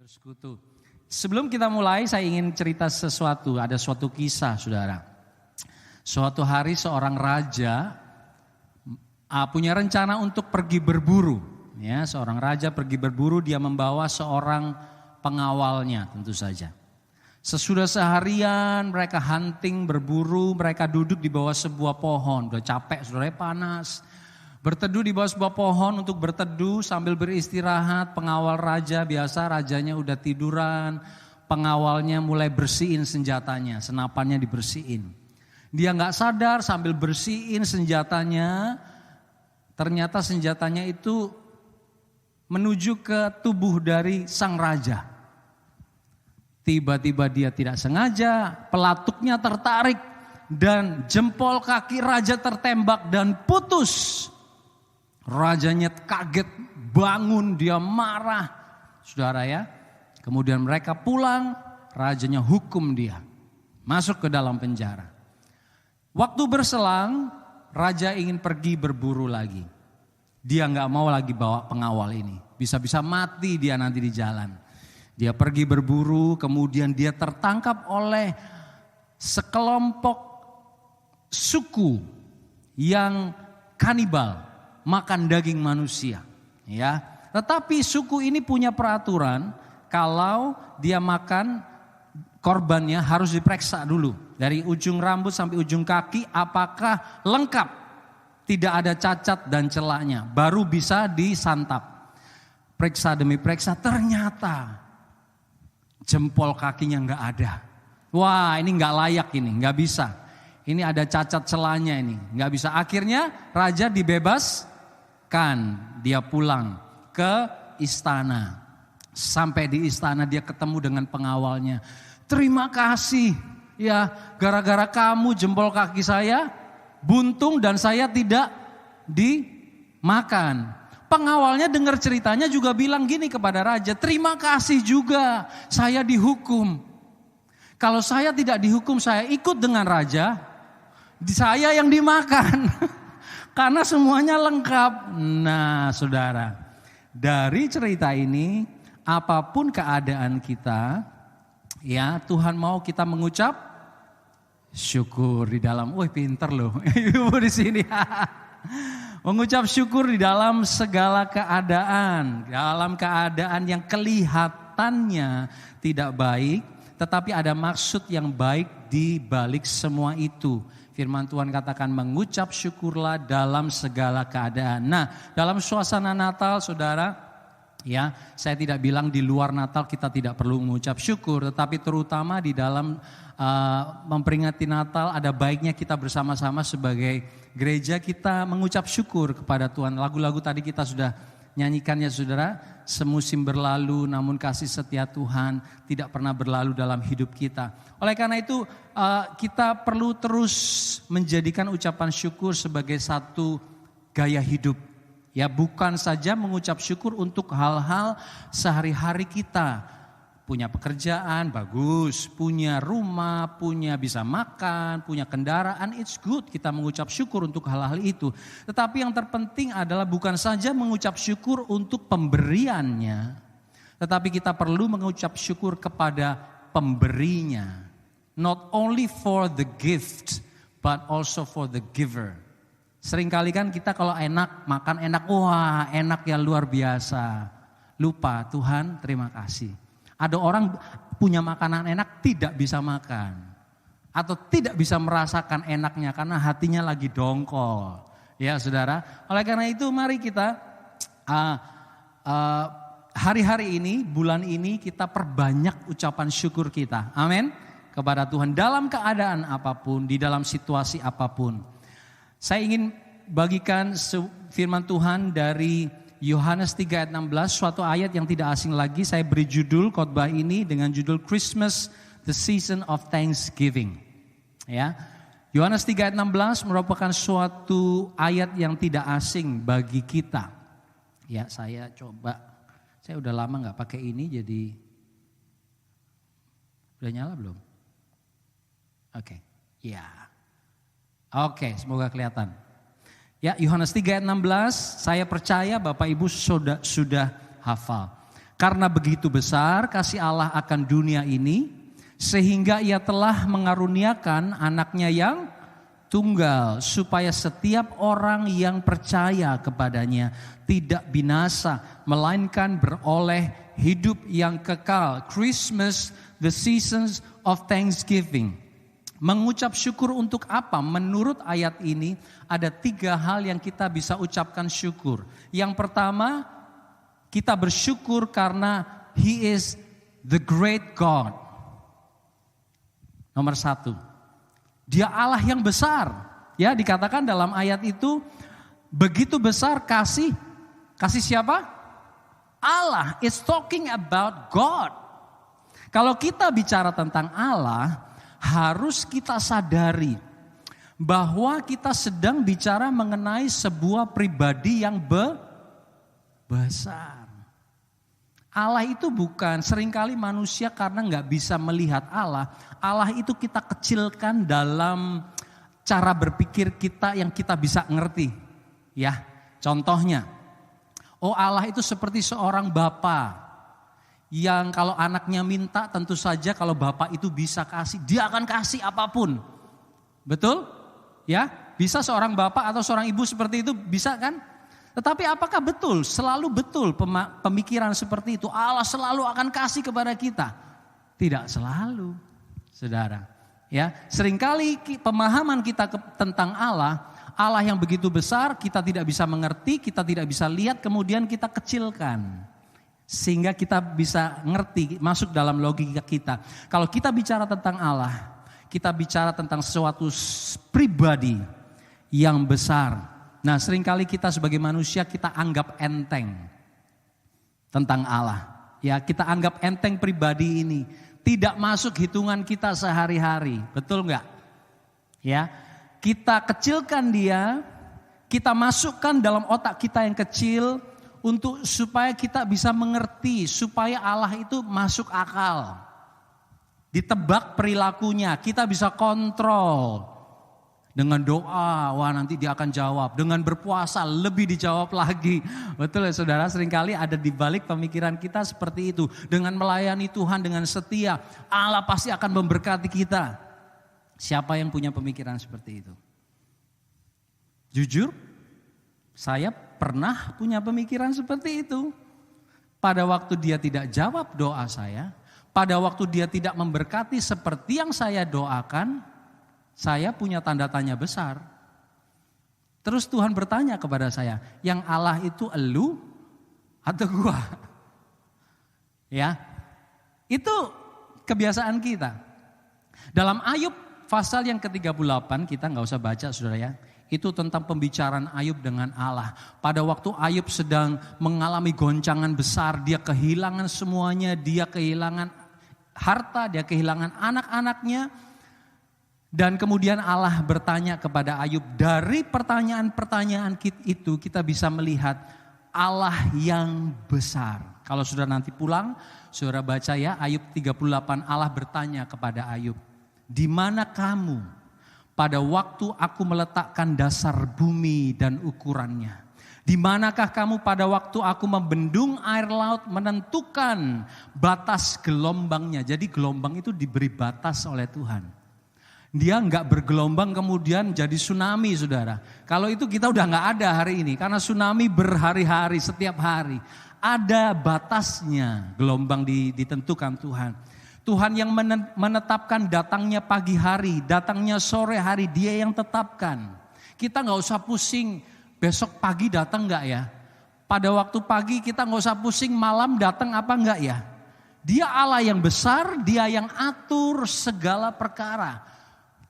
Bersekutu. Sebelum kita mulai, saya ingin cerita sesuatu. Ada suatu kisah, saudara. Suatu hari seorang raja punya rencana untuk pergi berburu. Ya, seorang raja pergi berburu, dia membawa seorang pengawalnya tentu saja. Sesudah seharian mereka hunting, berburu, mereka duduk di bawah sebuah pohon. Udah capek, saudara, panas. Berteduh di bawah sebuah pohon untuk berteduh sambil beristirahat. Pengawal raja, biasa rajanya udah tiduran. Pengawalnya mulai bersihin senjatanya, senapannya dibersihin. Dia gak sadar sambil bersihin senjatanya, ternyata senjatanya itu menuju ke tubuh dari sang raja. Tiba-tiba dia tidak sengaja, pelatuknya tertarik dan jempol kaki raja tertembak dan putus. Rajanya kaget, bangun, dia marah. Saudara ya, kemudian mereka pulang, rajanya hukum dia. Masuk ke dalam penjara. Waktu berselang, raja ingin pergi berburu lagi. Dia gak mau lagi bawa pengawal ini. Bisa-bisa mati dia nanti di jalan. Dia pergi berburu, kemudian dia tertangkap oleh sekelompok suku yang kanibal. Makan daging manusia, ya. Tetapi suku ini punya peraturan, kalau dia makan korbannya harus diperiksa dulu dari ujung rambut sampai ujung kaki apakah lengkap, tidak ada cacat dan celaknya, baru bisa disantap. Periksa demi periksa, ternyata jempol kakinya nggak ada. Wah, ini nggak layak, ini nggak bisa. Ini ada cacat celahnya, ini nggak bisa. Akhirnya raja dibebaskan, dia pulang ke istana. Sampai di istana dia ketemu dengan pengawalnya. Terima kasih ya, gara-gara kamu jempol kaki saya buntung dan saya tidak dimakan. Pengawalnya dengar ceritanya juga bilang gini kepada raja, terima kasih juga saya dihukum. Kalau saya tidak dihukum, saya ikut dengan raja, saya yang dimakan. Karena semuanya lengkap. Nah, saudara, dari cerita ini, apapun keadaan kita, ya Tuhan mau kita mengucap syukur di dalam. Wih, pinter loh, ibu di sini. Mengucap syukur di dalam segala keadaan, dalam keadaan yang kelihatannya tidak baik, tetapi ada maksud yang baik di balik semua itu. Firman Tuhan katakan mengucap syukurlah dalam segala keadaan. Nah, dalam suasana Natal, saudara, ya, saya tidak bilang di luar Natal kita tidak perlu mengucap syukur, tetapi terutama di dalam memperingati Natal ada baiknya kita bersama-sama sebagai gereja kita mengucap syukur kepada Tuhan. Lagu-lagu tadi kita sudah nyanyikannya, saudara. Semusim berlalu namun kasih setia Tuhan tidak pernah berlalu dalam hidup kita. Oleh karena itu kita perlu terus menjadikan ucapan syukur sebagai satu gaya hidup. Ya, bukan saja mengucap syukur untuk hal-hal sehari-hari kita. Punya pekerjaan, bagus. Punya rumah, punya bisa makan, punya kendaraan, it's good. Kita mengucap syukur untuk hal-hal itu. Tetapi yang terpenting adalah bukan saja mengucap syukur untuk pemberiannya. Tetapi kita perlu mengucap syukur kepada pemberinya. Not only for the gift, but also for the giver. Seringkali kan kita kalau enak, makan enak, wah enak ya luar biasa. Lupa, Tuhan terima kasih. Ada orang punya makanan enak tidak bisa makan. Atau tidak bisa merasakan enaknya karena hatinya lagi dongkol. Ya saudara, oleh karena itu mari kita hari-hari ini, bulan ini kita perbanyak ucapan syukur kita. Amin. Kepada Tuhan dalam keadaan apapun, di dalam situasi apapun. Saya ingin bagikan firman Tuhan dari Yohanes 3 ayat 16, suatu ayat yang tidak asing lagi. Saya beri judul khotbah ini dengan judul Christmas, the Season of Thanksgiving. Ya, Yohanes 3 ayat 16 merupakan suatu ayat yang tidak asing bagi kita. Ya, saya udah lama gak pakai ini, jadi udah nyala belum? Oke, ya. Oke, semoga kelihatan. Ya, Yohanes 3 ayat 16, saya percaya Bapak Ibu sudah hafal. Karena begitu besar kasih Allah akan dunia ini, sehingga ia telah mengaruniakan anaknya yang tunggal, supaya setiap orang yang percaya kepadanya tidak binasa, melainkan beroleh hidup yang kekal. Christmas, the seasons of thanksgiving. Mengucap syukur untuk apa? Menurut ayat ini ada 3 hal yang kita bisa ucapkan syukur. Yang pertama, kita bersyukur karena He is the great God. Nomor 1, Dia Allah yang besar. Ya, dikatakan dalam ayat itu begitu besar kasih siapa? Allah. It's talking about God. Kalau kita bicara tentang Allah, harus kita sadari bahwa kita sedang bicara mengenai sebuah pribadi yang besar. Allah itu bukan, seringkali manusia karena nggak bisa melihat Allah. Allah itu kita kecilkan dalam cara berpikir kita yang kita bisa ngerti. Ya, contohnya, Allah itu seperti seorang bapa yang kalau anaknya minta tentu saja kalau bapak itu bisa kasih, dia akan kasih apapun. Betul? Ya, bisa seorang bapak atau seorang ibu seperti itu, bisa kan? Tetapi apakah betul, selalu betul pemikiran seperti itu? Allah selalu akan kasih kepada kita? Tidak selalu, saudara. Ya, seringkali pemahaman kita tentang Allah yang begitu besar, kita tidak bisa mengerti, kita tidak bisa lihat, kemudian kita kecilkan. Sehingga kita bisa ngerti, masuk dalam logika kita. Kalau kita bicara tentang Allah, kita bicara tentang sesuatu pribadi yang besar. Nah, seringkali kita sebagai manusia kita anggap enteng tentang Allah. Ya, kita anggap enteng pribadi ini. Tidak masuk hitungan kita sehari-hari. Betul enggak? Ya, kita kecilkan dia, kita masukkan dalam otak kita yang kecil supaya kita bisa mengerti, supaya Allah itu masuk akal. Ditebak perilakunya, kita bisa kontrol. Dengan doa, wah nanti dia akan jawab. Dengan berpuasa, lebih dijawab lagi. Betul ya saudara, seringkali ada di balik pemikiran kita seperti itu. Dengan melayani Tuhan dengan setia, Allah pasti akan memberkati kita. Siapa yang punya pemikiran seperti itu? Jujur, saya pernah punya pemikiran seperti itu. Pada waktu dia tidak jawab doa saya, pada waktu dia tidak memberkati seperti yang saya doakan, saya punya tanda tanya besar. Terus Tuhan bertanya kepada saya, yang Allah itu elu atau gua? Ya, itu kebiasaan kita. Dalam Ayub pasal yang ke-38, kita nggak usah baca saudara ya. Itu tentang pembicaraan Ayub dengan Allah. Pada waktu Ayub sedang mengalami goncangan besar, dia kehilangan semuanya, dia kehilangan harta, dia kehilangan anak-anaknya. Dan kemudian Allah bertanya kepada Ayub, dari pertanyaan-pertanyaan itu kita bisa melihat Allah yang besar. Kalau sudah nanti pulang, saudara baca ya Ayub 38, Allah bertanya kepada Ayub, di mana kamu pada waktu aku meletakkan dasar bumi dan ukurannya? Di manakah kamu pada waktu aku membendung air laut, menentukan batas gelombangnya? Jadi gelombang itu diberi batas oleh Tuhan. Dia enggak bergelombang kemudian jadi tsunami saudara. Kalau itu kita udah enggak ada hari ini. Karena tsunami berhari-hari, setiap hari. Ada batasnya gelombang ditentukan Tuhan. Tuhan yang menetapkan datangnya pagi hari, datangnya sore hari, dia yang tetapkan. Kita enggak usah pusing besok pagi datang enggak ya. Pada waktu pagi kita enggak usah pusing malam datang apa enggak ya. Dia Allah yang besar, dia yang atur segala perkara.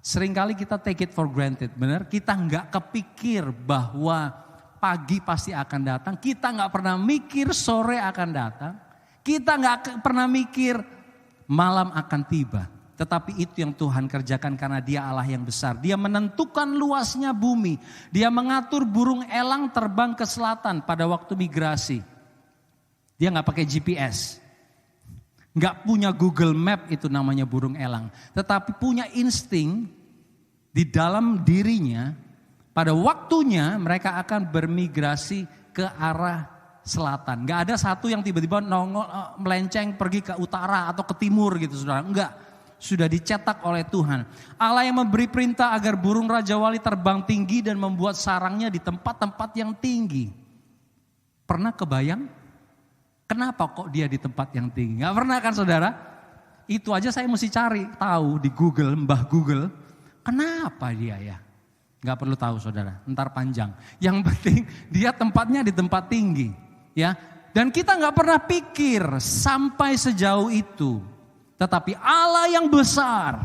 Seringkali kita take it for granted, benar? Kita nggak kepikir bahwa pagi pasti akan datang. Kita nggak pernah mikir sore akan datang. Kita nggak pernah mikir malam akan tiba. Tetapi itu yang Tuhan kerjakan karena dia Allah yang besar. Dia menentukan luasnya bumi. Dia mengatur burung elang terbang ke selatan pada waktu migrasi. Dia nggak pakai GPS. Nggak punya Google Map itu namanya burung elang. Tetapi punya insting di dalam dirinya, pada waktunya mereka akan bermigrasi ke arah selatan. Gak ada satu yang tiba-tiba nongol melenceng pergi ke utara atau ke timur gitu saudara. Enggak, sudah dicetak oleh Tuhan. Allah yang memberi perintah agar burung Raja Wali terbang tinggi dan membuat sarangnya di tempat-tempat yang tinggi. Pernah kebayang? Kenapa kok dia di tempat yang tinggi? Gak pernah kan saudara? Itu aja saya mesti cari tahu di Google, Mbah Google. Kenapa dia ya? Gak perlu tahu saudara, ntar panjang. Yang penting dia tempatnya di tempat tinggi. Ya, dan kita nggak pernah pikir sampai sejauh itu. Tetapi Allah yang besar,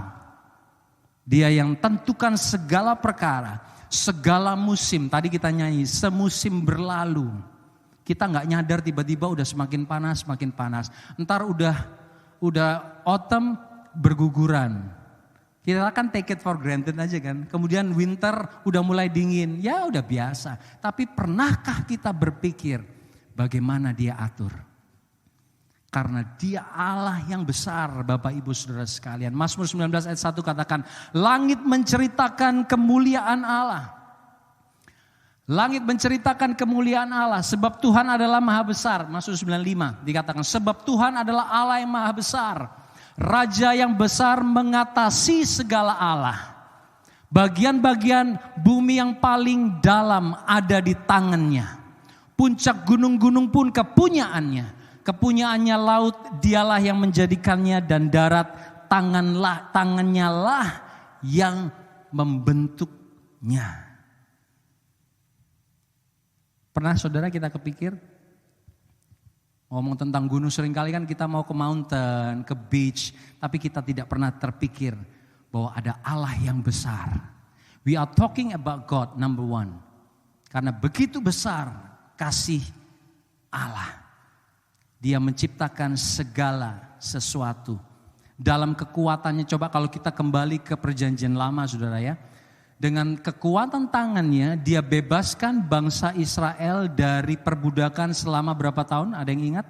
Dia yang tentukan segala perkara, segala musim. Tadi kita nyanyi, semusim berlalu. Kita nggak nyadar tiba-tiba udah semakin panas, semakin panas. Ntar udah autumn berguguran. Kita kan take it for granted aja kan. Kemudian winter udah mulai dingin, ya udah biasa. Tapi pernahkah kita berpikir bagaimana Dia atur? Karena Dia Allah yang besar, Bapak Ibu Saudara sekalian. Mazmur 19 ayat 1 katakan, langit menceritakan kemuliaan Allah. Langit menceritakan kemuliaan Allah, sebab Tuhan adalah maha besar. Mazmur 95 dikatakan, sebab Tuhan adalah Allah yang maha besar. Raja yang besar mengatasi segala Allah. Bagian-bagian bumi yang paling dalam ada di tangannya. Puncak gunung-gunung pun kepunyaannya. Kepunyaannya laut, Dialah yang menjadikannya, dan darat tangannya lah yang membentuknya. Pernah saudara kita kepikir? Ngomong tentang gunung, seringkali kan kita mau ke mountain, ke beach, tapi kita tidak pernah terpikir bahwa ada Allah yang besar. We are talking about God, number one. Karena begitu besar kasih Allah. Dia menciptakan segala sesuatu. Dalam kekuatannya, coba kalau kita kembali ke perjanjian lama saudara ya. Dengan kekuatan tangannya dia bebaskan bangsa Israel dari perbudakan selama berapa tahun? Ada yang ingat?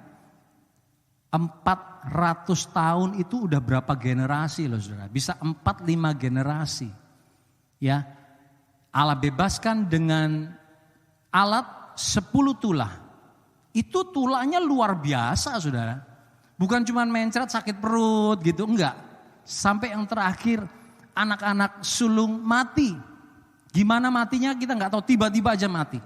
400 tahun itu udah berapa generasi loh saudara. Bisa 4-5 generasi. Ya, Allah bebaskan dengan alat 10 tulah. Itu tulahnya luar biasa saudara. Bukan cuma mencret sakit perut gitu, enggak. Sampai yang terakhir anak-anak sulung mati. Gimana matinya kita enggak tahu, tiba-tiba aja mati.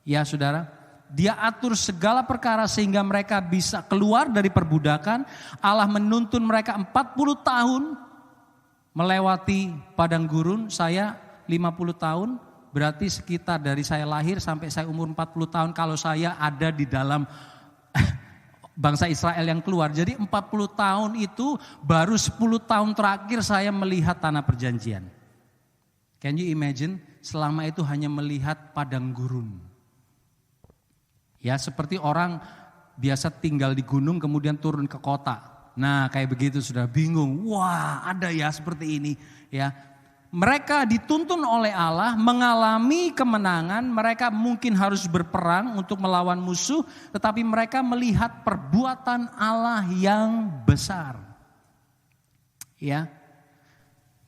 Ya saudara, Dia atur segala perkara sehingga mereka bisa keluar dari perbudakan. Allah menuntun mereka 40 tahun melewati padang gurun. Saya 50 tahun, berarti sekitar dari saya lahir sampai saya umur 40 tahun kalau saya ada di dalam bangsa Israel yang keluar. Jadi 40 tahun itu baru 10 tahun terakhir saya melihat tanah perjanjian. Can you imagine? Selama itu hanya melihat padang gurun. Ya seperti orang biasa tinggal di gunung kemudian turun ke kota. Nah kayak begitu sudah bingung. Wah ada ya seperti ini ya. Mereka dituntun oleh Allah mengalami kemenangan, mereka mungkin harus berperang untuk melawan musuh, tetapi mereka melihat perbuatan Allah yang besar. Ya.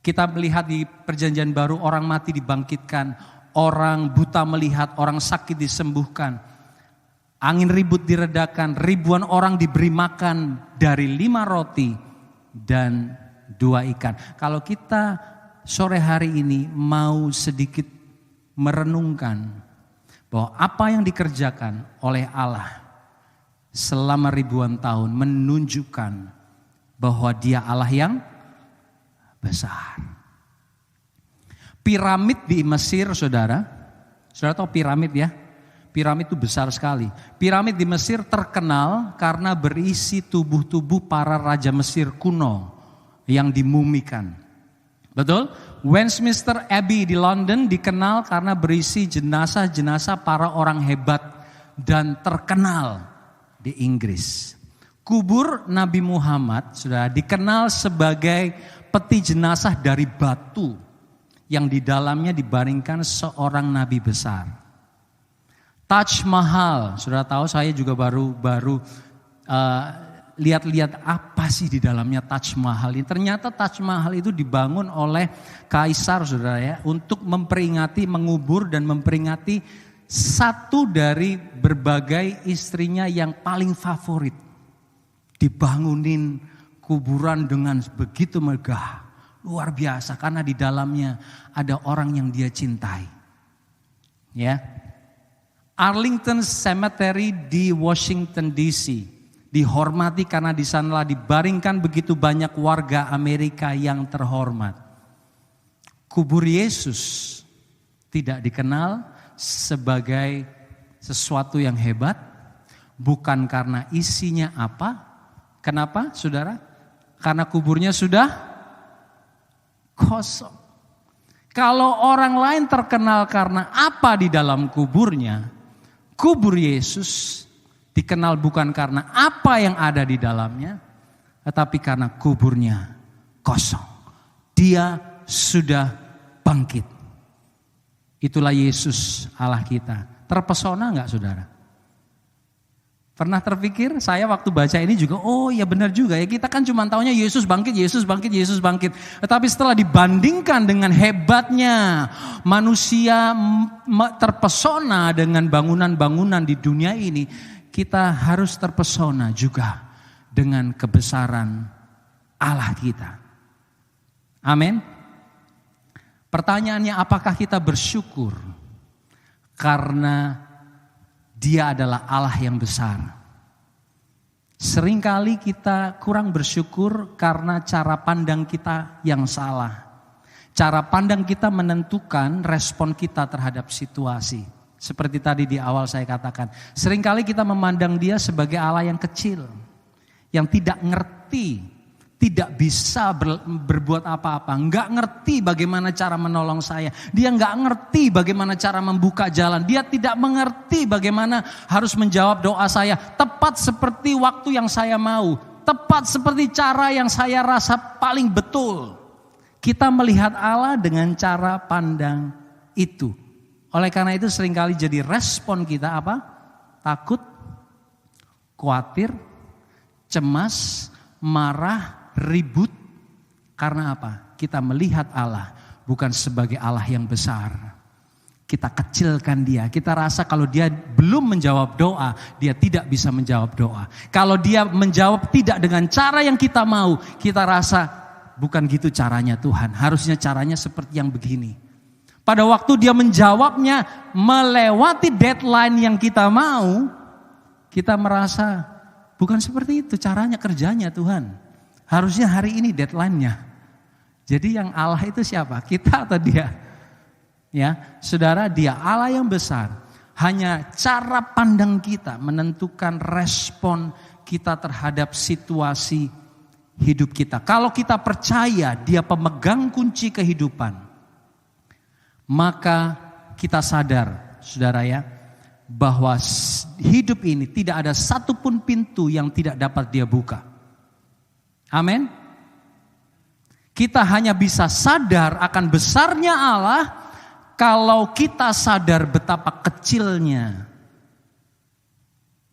Kita melihat di perjanjian baru orang mati dibangkitkan, orang buta melihat, orang sakit disembuhkan. Angin ribut diredakan, ribuan orang diberi makan dari 5 roti dan 2 ikan. Kalau kita sore hari ini mau sedikit merenungkan bahwa apa yang dikerjakan oleh Allah selama ribuan tahun menunjukkan bahwa Dia Allah yang besar. Piramid di Mesir saudara tahu piramid ya? Piramid itu besar sekali. Piramid di Mesir terkenal karena berisi tubuh-tubuh para raja Mesir kuno yang dimumikan. Betul? Westminster Abbey di London dikenal karena berisi jenazah-jenazah para orang hebat dan terkenal di Inggris. Kubur Nabi Muhammad sudah dikenal sebagai peti jenazah dari batu yang di dalamnya dibaringkan seorang nabi besar. Taj Mahal, sudah tahu saya juga baru lihat-lihat apa sih di dalamnya Taj Mahal ini. Ternyata Taj Mahal itu dibangun oleh kaisar saudara ya, untuk memperingati, mengubur dan memperingati satu dari berbagai istrinya yang paling favorit. Dibangunin kuburan dengan begitu megah. Luar biasa karena di dalamnya ada orang yang dia cintai. Ya. Arlington Cemetery di Washington DC dihormati karena di sanalah dibaringkan begitu banyak warga Amerika yang terhormat. Kubur Yesus tidak dikenal sebagai sesuatu yang hebat, bukan karena isinya apa. Kenapa, saudara? Karena kuburnya sudah kosong. Kalau orang lain terkenal karena apa di dalam kuburnya, kubur Yesus dikenal bukan karena apa yang ada di dalamnya, tetapi karena kuburnya kosong. Dia sudah bangkit. Itulah Yesus Allah kita. Terpesona enggak, saudara? Pernah terpikir, saya waktu baca ini juga, oh ya benar juga ya, kita kan cuma taunya Yesus bangkit, Yesus bangkit, Yesus bangkit. Tetapi setelah dibandingkan dengan hebatnya manusia terpesona dengan bangunan-bangunan di dunia ini, kita harus terpesona juga dengan kebesaran Allah kita. Amin. Pertanyaannya, apakah kita bersyukur karena Dia adalah Allah yang besar? Seringkali kita kurang bersyukur karena cara pandang kita yang salah. Cara pandang kita menentukan respon kita terhadap situasi. Seperti tadi di awal saya katakan, seringkali kita memandang Dia sebagai Allah yang kecil, yang tidak ngerti, tidak bisa berbuat apa-apa, nggak ngerti bagaimana cara menolong saya. Dia nggak ngerti bagaimana cara membuka jalan. Dia tidak mengerti bagaimana harus menjawab doa saya tepat seperti waktu yang saya mau, tepat seperti cara yang saya rasa paling betul. Kita melihat Allah dengan cara pandang itu. Oleh karena itu seringkali jadi respon kita apa? Takut, khawatir, cemas, marah, ribut. Karena apa? Kita melihat Allah bukan sebagai Allah yang besar. Kita kecilkan Dia. Kita rasa kalau Dia belum menjawab doa, Dia tidak bisa menjawab doa. Kalau Dia menjawab tidak dengan cara yang kita mau, kita rasa bukan gitu caranya Tuhan. Harusnya caranya seperti yang begini. Pada waktu Dia menjawabnya melewati deadline yang kita mau, kita merasa bukan seperti itu caranya kerjanya Tuhan. Harusnya hari ini deadline-nya. Jadi yang Allah itu siapa? Kita atau Dia? Ya, saudara, Dia Allah yang besar. Hanya cara pandang kita menentukan respon kita terhadap situasi hidup kita. Kalau kita percaya Dia pemegang kunci kehidupan, maka kita sadar, saudara ya, bahwa hidup ini tidak ada satupun pintu yang tidak dapat Dia buka. Amin. Kita hanya bisa sadar akan besarnya Allah kalau kita sadar betapa kecilnya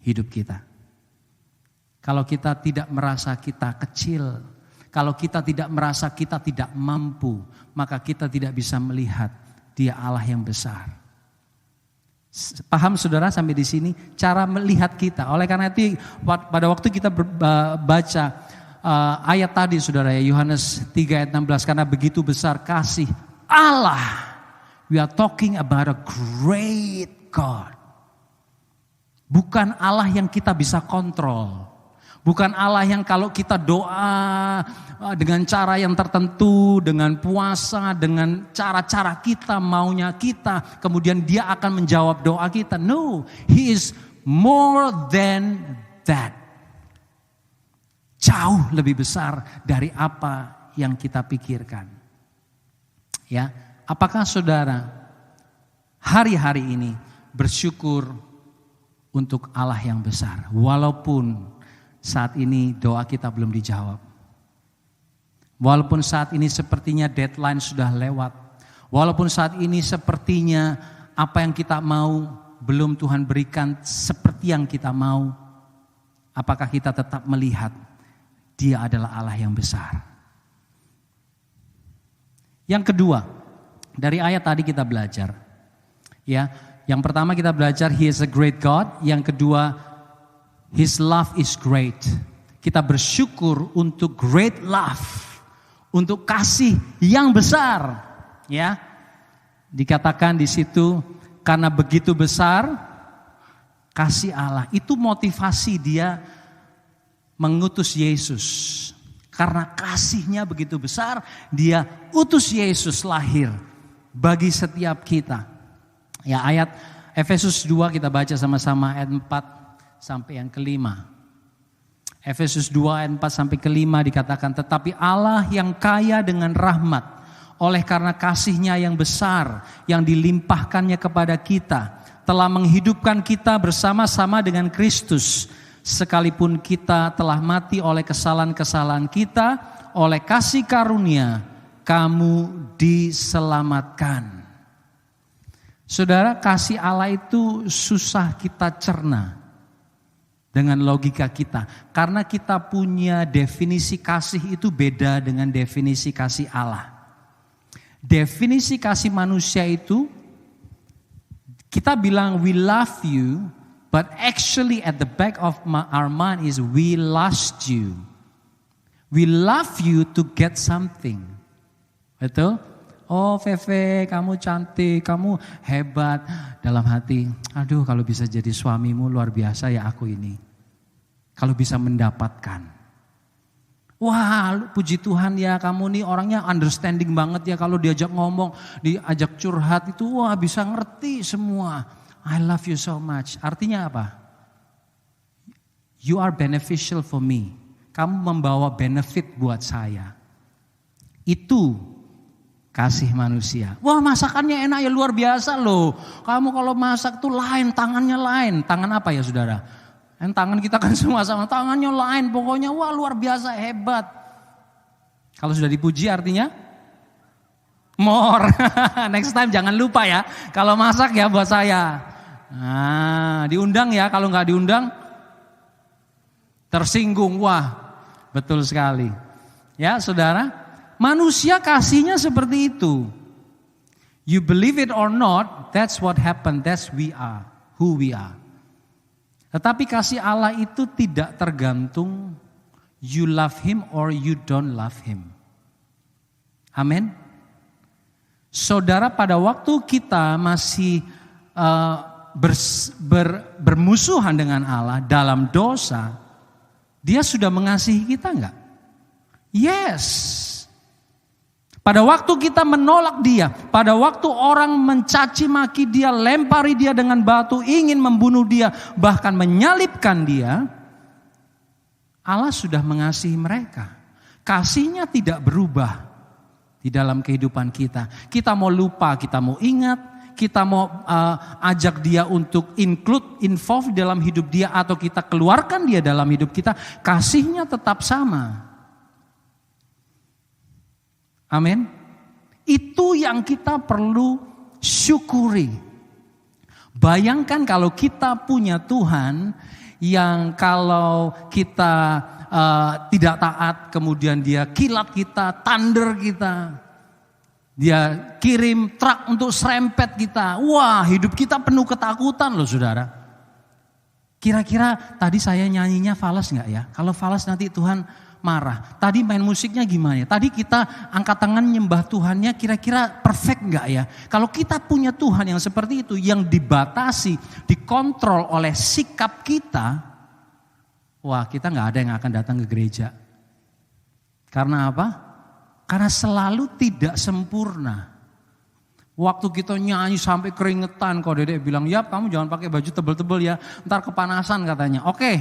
hidup kita. Kalau kita tidak merasa kita kecil, kalau kita tidak merasa kita tidak mampu, maka kita tidak bisa melihat Dia Allah yang besar. Paham saudara sampai di sini? Cara melihat kita. Oleh karena itu pada waktu kita baca ayat tadi saudara ya, Yohanes 3 ayat 16. Karena begitu besar kasih Allah. We are talking about a great God. Bukan Allah yang kita bisa kontrol. Bukan Allah yang kalau kita doa dengan cara yang tertentu, dengan puasa, dengan cara-cara kita, maunya kita, kemudian Dia akan menjawab doa kita. No, He is more than that. Jauh lebih besar dari apa yang kita pikirkan. Ya, apakah saudara hari-hari ini bersyukur untuk Allah yang besar, walaupun saat ini doa kita belum dijawab. Walaupun saat ini sepertinya deadline sudah lewat. Walaupun saat ini sepertinya apa yang kita mau belum Tuhan berikan seperti yang kita mau. Apakah kita tetap melihat Dia adalah Allah yang besar? Yang kedua, dari ayat tadi kita belajar. Ya, Yang pertama kita belajar He is a great God. Yang kedua, His love is great. Kita bersyukur untuk great love, untuk kasih yang besar. Ya, dikatakan di situ karena begitu besar kasih Allah. Itu motivasi dia mengutus Yesus. Karena kasihnya begitu besar, dia utus Yesus lahir bagi setiap kita. Ya, ayat Efesus 2 kita baca sama-sama ayat 4 sampai yang kelima. Efesus 2 ayat 4 sampai kelima dikatakan, tetapi Allah yang kaya dengan rahmat, oleh karena kasihnya yang besar yang dilimpahkannya kepada kita, telah menghidupkan kita bersama-sama dengan Kristus. Sekalipun kita telah mati oleh kesalahan-kesalahan kita, oleh kasih karunia kamu diselamatkan. Saudara, kasih Allah itu susah kita cerna dengan logika kita. Karena kita punya definisi kasih itu beda dengan definisi kasih Allah. Definisi kasih manusia itu, kita bilang we love you, but actually at the back of our mind is we lost you. We love you to get something. Betul? Oh Feve, kamu cantik, kamu hebat. Dalam hati, aduh kalau bisa jadi suamimu luar biasa ya aku ini. Kalau bisa mendapatkan. Wah puji Tuhan ya, kamu nih orangnya understanding banget ya. Kalau diajak ngomong, diajak curhat itu wah bisa ngerti semua. I love you so much. Artinya apa? You are beneficial for me. Kamu membawa benefit buat saya. Itu kasih manusia. Wah masakannya enak ya, luar biasa loh. Kamu kalau masak tuh lain, tangannya lain. Tangan apa ya saudara? Tangan kita kan semua sama, tangannya lain. Pokoknya wah luar biasa, hebat. Kalau sudah dipuji artinya? More. Next time jangan lupa ya. Kalau masak ya buat saya. Nah, diundang ya, kalau nggak diundang tersinggung. Wah, betul sekali. Ya, saudara, manusia kasihnya seperti itu. You believe it or not, that's what happened. That's who we are. Tetapi kasih Allah itu tidak tergantung you love him or you don't love him. Amin. Saudara, pada waktu kita masih bermusuhan dengan Allah dalam dosa, dia sudah mengasihi kita enggak? Yes. Pada waktu kita menolak dia, pada waktu orang mencaci maki dia, lempari dia dengan batu, ingin membunuh dia, bahkan menyalibkan dia, Allah sudah mengasihi mereka. Kasihnya tidak berubah di dalam kehidupan kita. Kita mau lupa, kita mau ingat, kita mau ajak dia untuk involve dalam hidup dia, atau kita keluarkan dia dalam hidup kita, kasihnya tetap sama. Amin. Itu yang kita perlu syukuri. Bayangkan kalau kita punya Tuhan yang kalau kita tidak taat, kemudian dia kilat kita, thunder kita. Dia kirim truk untuk serempet kita. Wah, hidup kita penuh ketakutan loh saudara. Kira-kira tadi saya nyanyinya falas gak ya? Kalau falas nanti Tuhan marah. Tadi main musiknya gimana? Tadi kita angkat tangan nyembah Tuhannya kira-kira perfect gak ya? Kalau kita punya Tuhan yang seperti itu, yang dibatasi, dikontrol oleh sikap kita, wah kita gak ada yang akan datang ke gereja. Karena apa? Karena selalu tidak sempurna. Waktu kita nyanyi sampai keringetan, kalau Dedek bilang, ya kamu jangan pakai baju tebel-tebel ya, ntar kepanasan katanya. Oke,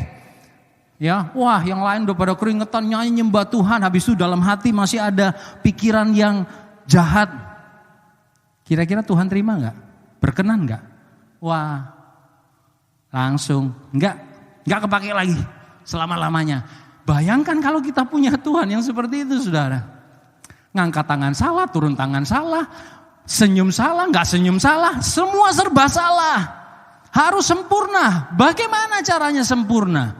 ya, wah yang lain udah pada keringetan nyanyi nyembah Tuhan, habis itu dalam hati masih ada pikiran yang jahat. Kira-kira Tuhan terima nggak? Berkenan nggak? Wah, langsung nggak kepake lagi selama-lamanya. Bayangkan kalau kita punya Tuhan yang seperti itu saudara. Ngangkat tangan salah, turun tangan salah, senyum salah, nggak senyum salah, semua serba salah. Harus sempurna. Bagaimana caranya sempurna?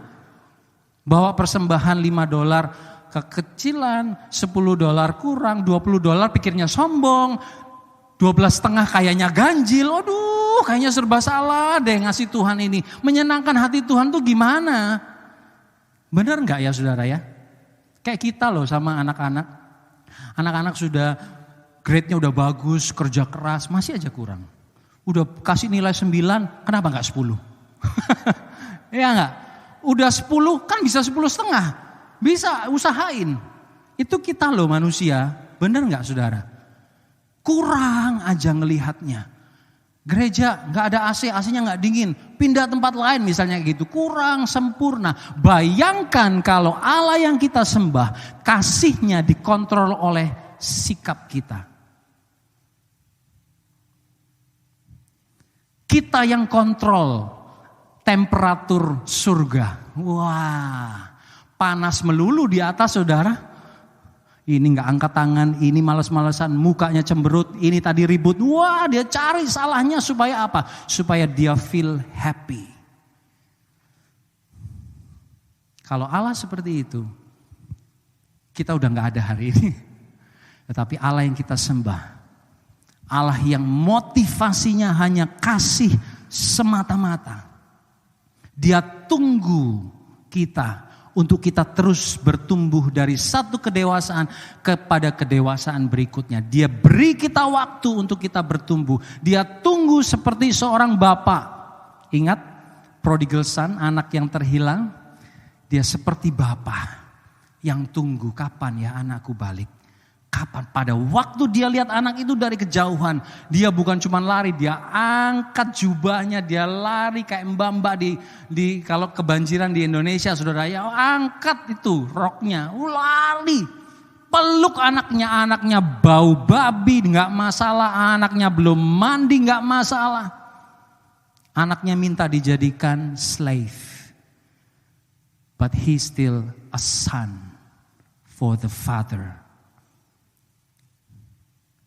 Bawa persembahan $5 kekecilan, $10 kurang, $20 pikirnya sombong. 12,5 kayaknya ganjil. Aduh, kayaknya serba salah deh ngasih Tuhan ini. Menyenangkan hati Tuhan tuh gimana? Benar enggak ya saudara ya? Kayak kita loh sama anak-anak. Anak-anak sudah grade-nya udah bagus, kerja keras, masih aja kurang. Udah kasih nilai 9, kenapa enggak 10? Iya enggak? Udah 10 kan bisa 10,5. Bisa usahain. Itu kita loh manusia. Benar enggak saudara? Kurang aja ngelihatnya. Gereja nggak ada AC, AC-nya nggak dingin. Pindah tempat lain misalnya gitu. Kurang sempurna. Bayangkan kalau Allah yang kita sembah, kasihnya dikontrol oleh sikap kita. Kita yang kontrol temperatur surga. Wah, panas melulu di atas saudara. Ini nggak angkat tangan, ini malas-malasan, mukanya cemberut, ini tadi ribut. Wah, dia cari salahnya supaya apa? Supaya dia feel happy. Kalau Allah seperti itu, kita udah nggak ada hari ini. Tetapi Allah yang kita sembah, Allah yang motivasinya hanya kasih semata-mata. Dia tunggu kita untuk kita terus bertumbuh dari satu kedewasaan kepada kedewasaan berikutnya. Dia beri kita waktu untuk kita bertumbuh. Dia tunggu seperti seorang bapak. Ingat prodigal son, anak yang terhilang. Dia seperti bapak yang tunggu, kapan ya anakku balik. Kapan? Pada waktu dia lihat anak itu dari kejauhan, dia bukan cuma lari, dia angkat jubahnya, dia lari kayak mbak-mbak di kalau kebanjiran di Indonesia, saudara ya, angkat itu roknya, lari, peluk anaknya bau babi nggak masalah, anaknya belum mandi nggak masalah, anaknya minta dijadikan slave, but he still a son for the father.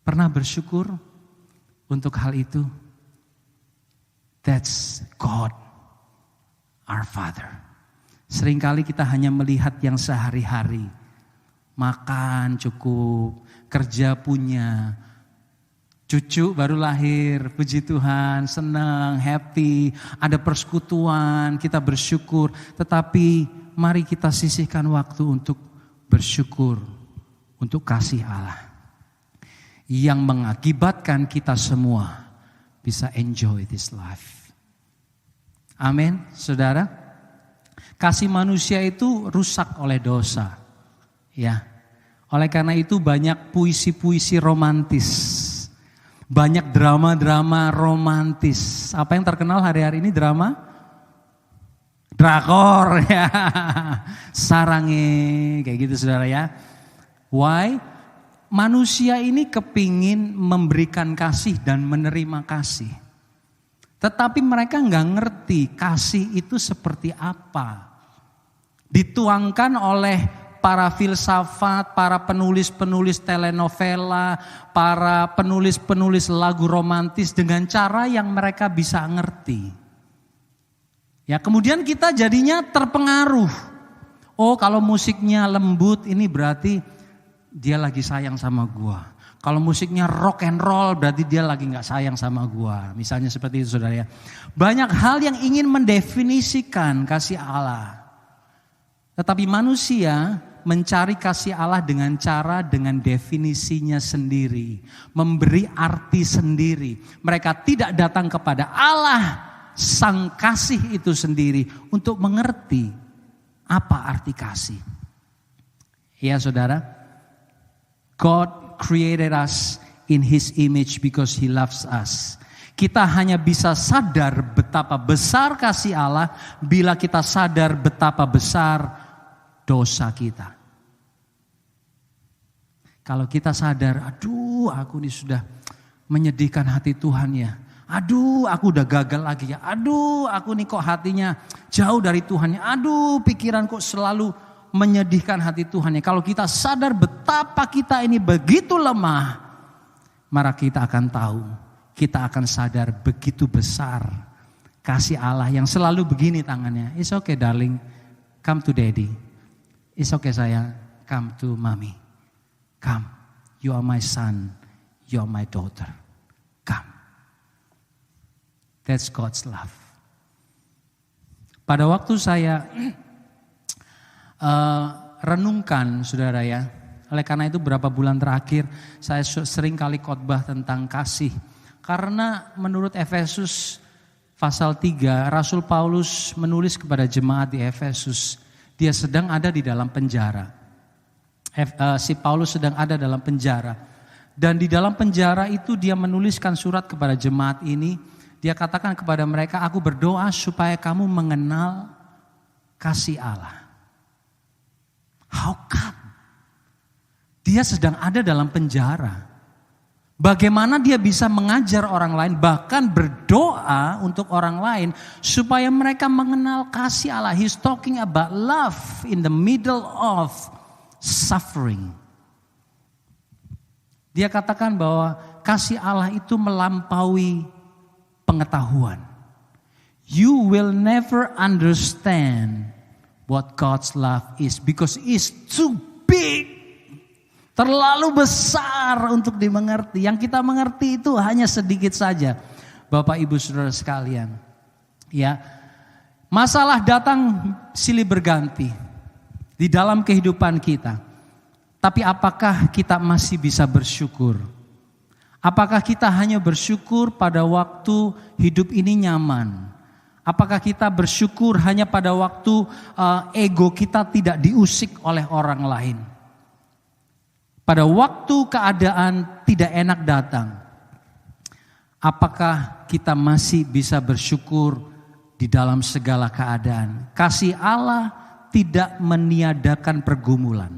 Pernah bersyukur untuk hal itu? That's God, our Father. Seringkali kita hanya melihat yang sehari-hari. Makan cukup, kerja punya, cucu baru lahir, puji Tuhan, senang, happy, ada persekutuan, kita bersyukur. Tetapi mari kita sisihkan waktu untuk bersyukur, untuk kasih Allah. Yang mengakibatkan kita semua bisa enjoy this life. Amin, saudara. Kasih manusia itu rusak oleh dosa. Ya. Oleh karena itu banyak puisi-puisi romantis. Banyak drama-drama romantis. Apa yang terkenal hari-hari ini drama? Drakor ya. Sarange kayak gitu saudara ya. Why? Manusia ini kepingin memberikan kasih dan menerima kasih. Tetapi mereka nggak ngerti kasih itu seperti apa. Dituangkan oleh para filsafat, para penulis-penulis telenovela, para penulis-penulis lagu romantis dengan cara yang mereka bisa ngerti. Ya, kemudian kita jadinya terpengaruh. Oh, kalau musiknya lembut ini berarti dia lagi sayang sama gua. Kalau musiknya rock and roll berarti dia lagi gak sayang sama gua. Misalnya seperti itu saudara ya. Banyak hal yang ingin mendefinisikan kasih Allah. Tetapi manusia mencari kasih Allah dengan cara, dengan definisinya sendiri. Memberi arti sendiri. Mereka tidak datang kepada Allah, sang kasih itu sendiri. Untuk mengerti apa arti kasih. Ya saudara. God created us in His image because He loves us. Kita hanya bisa sadar betapa besar kasih Allah bila kita sadar betapa besar dosa kita. Kalau kita sadar, aduh aku ini sudah menyedihkan hati Tuhan ya. Aduh aku udah gagal lagi ya. Aduh aku ini kok hatinya jauh dari Tuhan ya. Aduh pikiran kok selalu menyedihkan hati Tuhan ya. Kalau kita sadar betapa kita ini begitu lemah, maka kita akan tahu, kita akan sadar begitu besar kasih Allah yang selalu begini tangannya. It's okay darling, come to daddy. It's okay sayang, come to mommy. Come, you are my son, you are my daughter. That's God's love. Pada waktu saya renungkan, saudara ya, oleh karena itu beberapa bulan terakhir saya sering kali khotbah tentang kasih. Karena menurut Efesus pasal 3, Rasul Paulus menulis kepada jemaat di Efesus, dia sedang ada di dalam penjara. Si Paulus sedang ada dalam penjara. Dan di dalam penjara itu dia menuliskan surat kepada jemaat ini. Dia katakan kepada mereka, aku berdoa supaya kamu mengenal kasih Allah. How come? Dia sedang ada dalam penjara. Bagaimana dia bisa mengajar orang lain, bahkan berdoa untuk orang lain supaya mereka mengenal kasih Allah. He's talking about love in the middle of suffering. Dia katakan bahwa kasih Allah itu melampaui pengetahuan. You will never understand what God's love is because it's too big. Terlalu besar untuk dimengerti. Yang kita mengerti itu hanya sedikit saja. Bapak Ibu Saudara sekalian. Ya. Masalah datang silih berganti di dalam kehidupan kita. Tapi apakah kita masih bisa bersyukur? Apakah kita hanya bersyukur pada waktu hidup ini nyaman? Apakah kita bersyukur hanya pada waktu ego kita tidak diusik oleh orang lain? Pada waktu keadaan tidak enak datang, apakah kita masih bisa bersyukur di dalam segala keadaan? Kasih Allah tidak meniadakan pergumulan.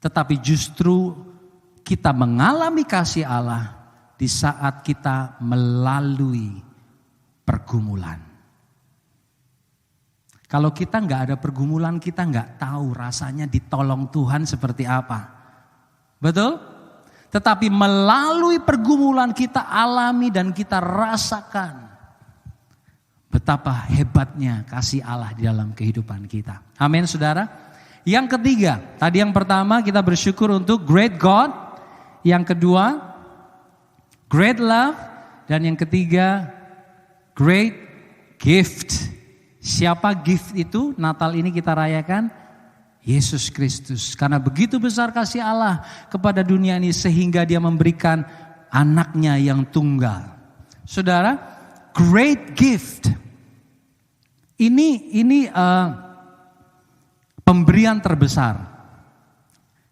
Tetapi justru kita mengalami kasih Allah di saat kita melalui pergumulan. Kalau kita nggak ada pergumulan, kita nggak tahu rasanya ditolong Tuhan seperti apa. Betul? Tetapi melalui pergumulan kita alami dan kita rasakan betapa hebatnya kasih Allah di dalam kehidupan kita. Amin, saudara. Yang ketiga, tadi yang pertama kita bersyukur untuk great God. Yang kedua, great love. Dan yang ketiga, great gift. Siapa gift itu? Natal ini kita rayakan Yesus Kristus. Karena begitu besar kasih Allah kepada dunia ini sehingga dia memberikan anaknya yang tunggal. Saudara, great gift. Ini pemberian terbesar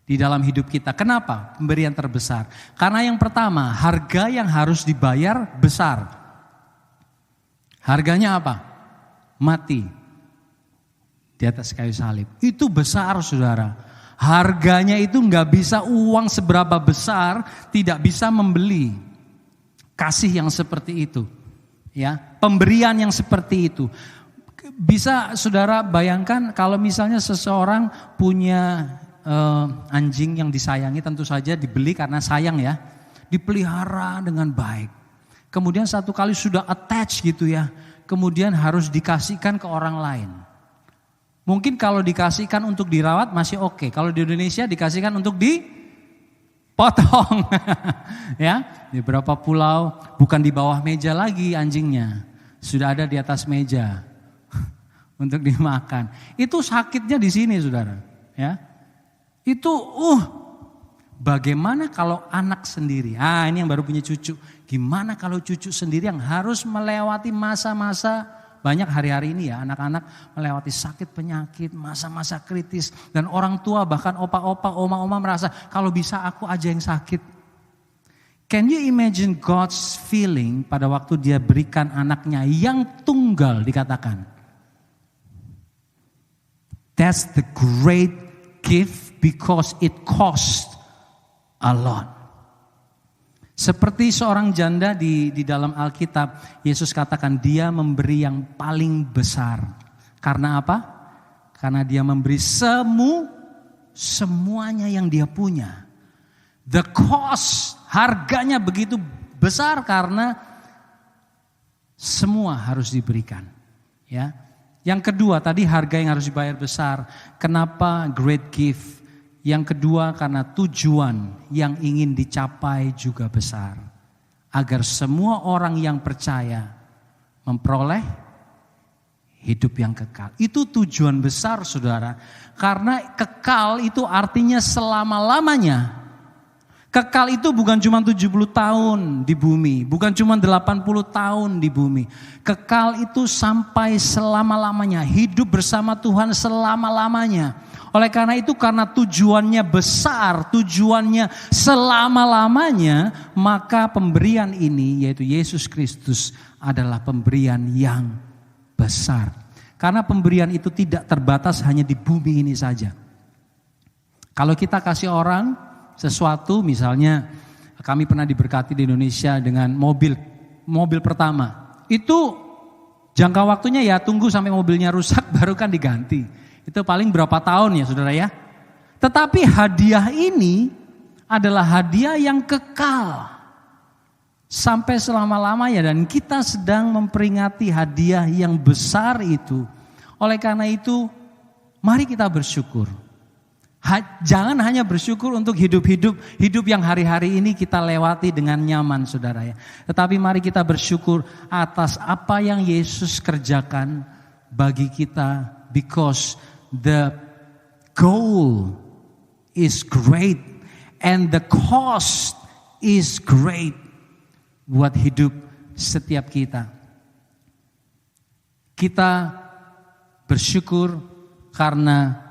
di dalam hidup kita. Kenapa pemberian terbesar? Karena yang pertama, harga yang harus dibayar besar. Harganya apa? Mati di atas kayu salib. Itu besar, saudara. Harganya itu nggak bisa, uang seberapa besar tidak bisa membeli kasih yang seperti itu. Ya, pemberian yang seperti itu. Bisa saudara bayangkan kalau misalnya seseorang punya anjing yang disayangi, tentu saja dibeli karena sayang ya. Dipelihara dengan baik. Kemudian satu kali sudah attach gitu ya. Kemudian harus dikasihkan ke orang lain. Mungkin kalau dikasihkan untuk dirawat masih oke. Kalau di Indonesia dikasihkan untuk dipotong. Ya, di beberapa pulau bukan di bawah meja lagi anjingnya. Sudah ada di atas meja untuk dimakan. Itu sakitnya di sini, saudara. Ya. Itu bagaimana kalau anak sendiri? Ini yang baru punya cucu. Gimana kalau cucu sendiri yang harus melewati masa-masa, banyak hari-hari ini ya, anak-anak melewati sakit penyakit, masa-masa kritis. Dan orang tua bahkan opa-opa, oma-oma merasa kalau bisa aku aja yang sakit. Can you imagine God's feeling pada waktu dia berikan anaknya yang tunggal dikatakan? That's the great gift because it cost a lot. Seperti seorang janda di dalam Alkitab, Yesus katakan dia memberi yang paling besar. Karena apa? Karena dia memberi semuanya yang dia punya. The cost, harganya begitu besar karena semua harus diberikan. Ya. Yang kedua tadi harga yang harus dibayar besar. Kenapa great gift? Yang kedua karena tujuan yang ingin dicapai juga besar. agar semua orang yang percaya memperoleh hidup yang kekal. Itu tujuan besar saudara. Karena kekal itu artinya selama-lamanya. Kekal itu bukan cuma 70 tahun di bumi, bukan cuma 80 tahun di bumi. Kekal itu sampai selama-lamanya, hidup bersama Tuhan selama-lamanya. Oleh karena itu, karena tujuannya besar, tujuannya selama-lamanya, maka pemberian ini yaitu Yesus Kristus adalah pemberian yang besar. Karena pemberian itu tidak terbatas hanya di bumi ini saja. Kalau kita kasih orang sesuatu, misalnya kami pernah diberkati di Indonesia dengan mobil pertama. Itu jangka waktunya ya tunggu sampai mobilnya rusak baru kan diganti. Itu paling berapa tahun ya saudara ya. Tetapi hadiah ini adalah hadiah yang kekal sampai selama-lamanya, dan kita sedang memperingati hadiah yang besar itu. Oleh karena itu mari kita bersyukur. Jangan hanya bersyukur untuk hidup yang hari-hari ini kita lewati dengan nyaman saudara ya. Tetapi mari kita bersyukur atas apa yang Yesus kerjakan bagi kita. Because the goal is great and the cost is great buat hidup setiap kita. Kita bersyukur karena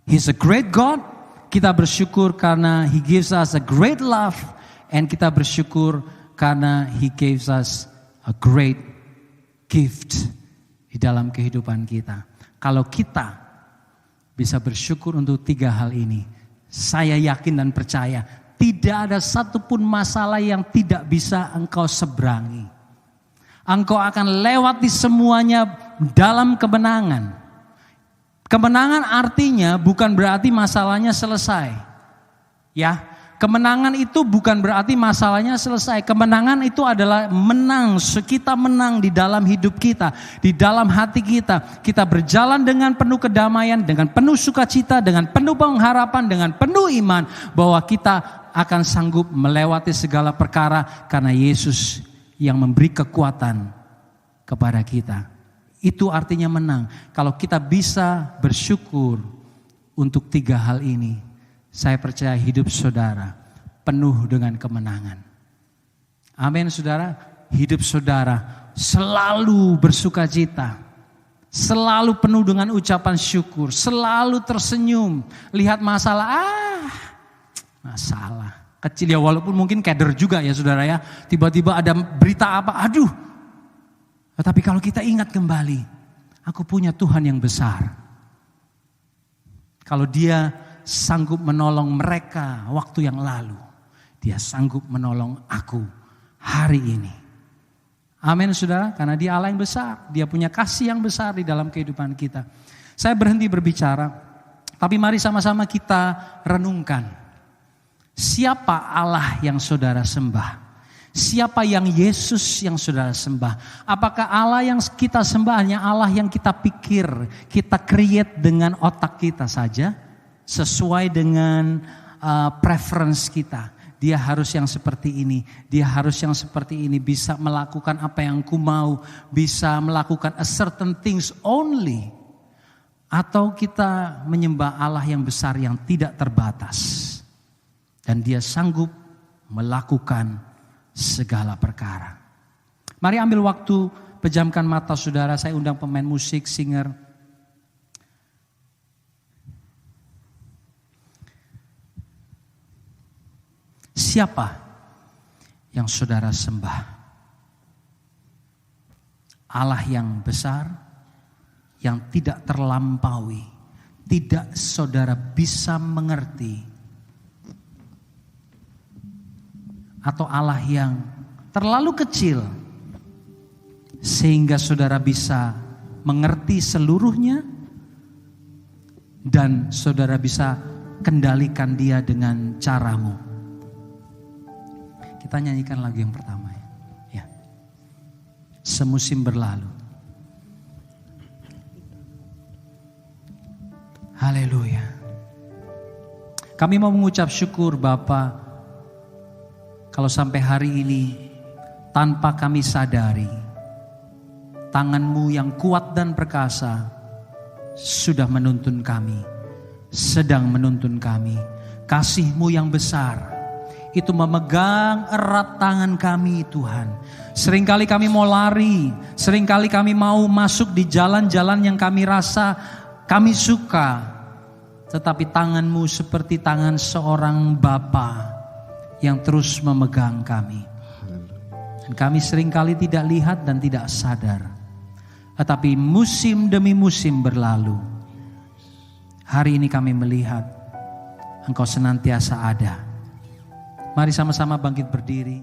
He's a great God. Kita bersyukur karena He gives us a great love. And kita bersyukur karena He gives us a great gift di dalam kehidupan kita. Kalau kita bisa bersyukur untuk 3 hal ini, saya yakin dan percaya tidak ada satupun masalah yang tidak bisa engkau seberangi. Engkau akan lewati semuanya dalam kemenangan. Kemenangan artinya bukan berarti masalahnya selesai. Ya, kemenangan itu bukan berarti masalahnya selesai. Kemenangan itu adalah menang, kita menang di dalam hidup kita, di dalam hati kita. Kita berjalan dengan penuh kedamaian, dengan penuh sukacita, dengan penuh pengharapan, dengan penuh iman bahwa kita akan sanggup melewati segala perkara karena Yesus yang memberi kekuatan kepada kita. Itu artinya menang. Kalau kita bisa bersyukur untuk 3 hal ini, saya percaya hidup saudara penuh dengan kemenangan. Amin saudara. Hidup saudara selalu bersukacita, selalu penuh dengan ucapan syukur, selalu tersenyum. Lihat masalah, masalah kecil ya, walaupun mungkin keder juga ya saudara ya. Tiba-tiba ada berita apa, aduh. Tetapi kalau kita ingat kembali, aku punya Tuhan yang besar. Kalau Dia sanggup menolong mereka waktu yang lalu, Dia sanggup menolong aku hari ini. Amin saudara, karena Dia Allah yang besar. Dia punya kasih yang besar di dalam kehidupan kita. Saya berhenti berbicara, tapi mari sama-sama kita renungkan. Siapa Allah yang saudara sembah? Siapa yang Yesus yang saudara sembah? Apakah Allah yang kita sembah hanya Allah yang kita pikir, kita create dengan otak kita saja? Sesuai dengan preference kita. Dia harus yang seperti ini, dia harus yang seperti ini, bisa melakukan apa yang ku mau, bisa melakukan a certain things only. Atau kita menyembah Allah yang besar yang tidak terbatas. Dan Dia sanggup melakukan segala perkara. Mari ambil waktu, pejamkan mata saudara. Saya undang pemain musik, singer. Siapa yang saudara sembah? Allah yang besar, yang tidak terlampaui, tidak saudara bisa mengerti. Atau Allah yang terlalu kecil sehingga saudara bisa mengerti seluruhnya dan saudara bisa kendalikan Dia dengan caramu. Kita nyanyikan lagu yang pertama ya. Semusim berlalu. Haleluya. Kami mau mengucap syukur Bapa, Kalau sampai hari ini tanpa kami sadari, tangan-Mu yang kuat dan perkasa sudah menuntun kami, sedang menuntun kami. Kasih-Mu yang besar itu memegang erat tangan kami Tuhan. Seringkali kami mau lari, seringkali kami mau masuk di jalan-jalan yang kami rasa kami suka. Tetapi tangan-Mu seperti tangan seorang bapa yang terus memegang kami. Dan kami seringkali tidak lihat dan tidak sadar. Tetapi musim demi musim berlalu. Hari ini kami melihat Engkau senantiasa ada. Mari sama-sama bangkit berdiri.